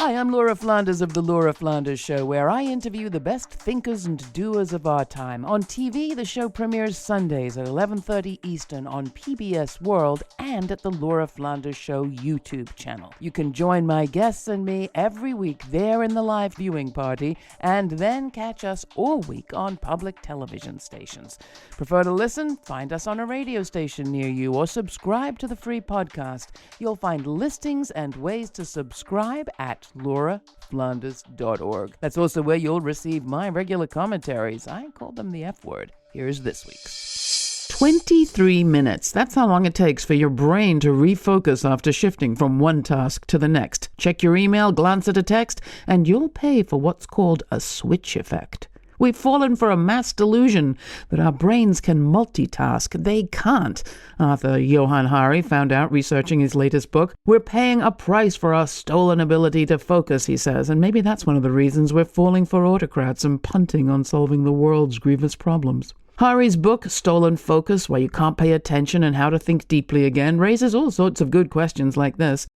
Hi, I'm Laura Flanders of The Laura Flanders Show, where I interview the best thinkers and doers of our time. On TV, the show premieres Sundays at 11:30 Eastern on PBS World and at the Laura Flanders Show YouTube channel. You can join my guests and me every week there in the live viewing party, and then catch us all week on public television stations. Prefer to listen? Find us on a radio station near you or subscribe to the free podcast. You'll find listings and ways to subscribe at lauraflanders.org. That's also where you'll receive my regular commentaries. I call them the F word. Here's this week's. 23 minutes. That's how long it takes for your brain to refocus after shifting from one task to the next. Check your email, glance at a text, and you'll pay for what's called a switch effect. We've fallen for a mass delusion that our brains can multitask. They can't. Author Johann Hari found out researching his latest book. We're paying a price for our stolen ability to focus, he says, and maybe that's one of the reasons we're falling for autocrats and punting on solving the world's grievous problems. Hari's book, Stolen Focus, Why You Can't Pay Attention and How to Think Deeply Again, raises all sorts of good questions like this.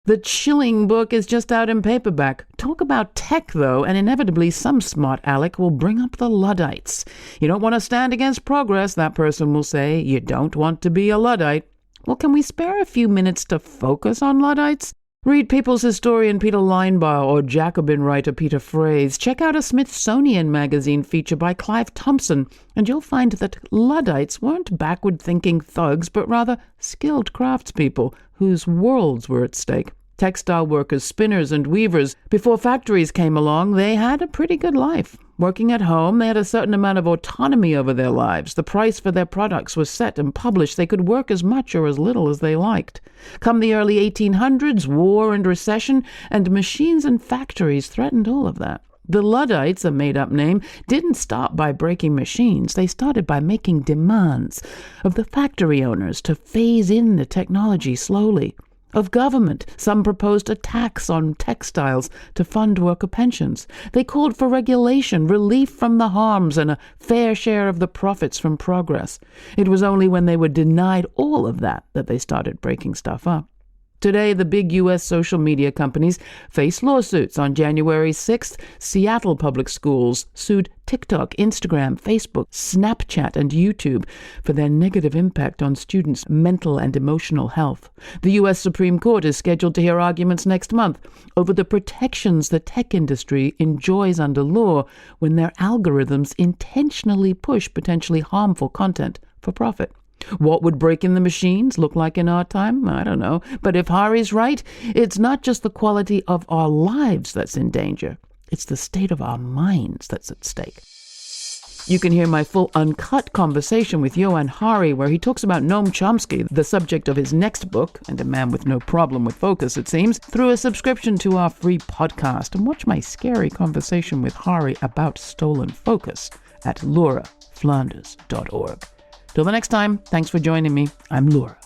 The chilling book is just out in paperback. Talk about tech, though, and inevitably some smart aleck will bring up the Luddites. You don't want to stand against progress, that person will say. You don't want to be a Luddite. Well, can we spare a few minutes to focus on Luddites? Read People's historian Peter Linebaugh or Jacobin writer Peter Fraze. Check out a Smithsonian Magazine feature by Clive Thompson, and you'll find that Luddites weren't backward-thinking thugs, but rather skilled craftspeople whose worlds were at stake. Textile workers, spinners, and weavers. Before factories came along, they had a pretty good life. Working at home, they had a certain amount of autonomy over their lives. The price for their products was set and published. They could work as much or as little as they liked. Come the early 1800s, war and recession, and machines and factories threatened all of that. The Luddites, a made-up name, didn't start by breaking machines. They started by making demands of the factory owners to phase in the technology slowly. Of government, some proposed a tax on textiles to fund worker pensions. They called for regulation, relief from the harms, and a fair share of the profits from progress. It was only when they were denied all of that they started breaking stuff up. Today, the big U.S. social media companies face lawsuits. On January 6th, Seattle Public Schools sued TikTok, Instagram, Facebook, Snapchat, and YouTube for their negative impact on students' mental and emotional health. The U.S. Supreme Court is scheduled to hear arguments next month over the protections the tech industry enjoys under law when their algorithms intentionally push potentially harmful content for profit. What would breaking the machines look like in our time? I don't know. But if Hari's right, it's not just the quality of our lives that's in danger. It's the state of our minds that's at stake. You can hear my full uncut conversation with Johann Hari, where he talks about Noam Chomsky, the subject of his next book, and a man with no problem with focus, it seems, through a subscription to our free podcast. And watch my scary conversation with Hari about stolen focus at lauraflanders.org. Till the next time, thanks for joining me. I'm Laura.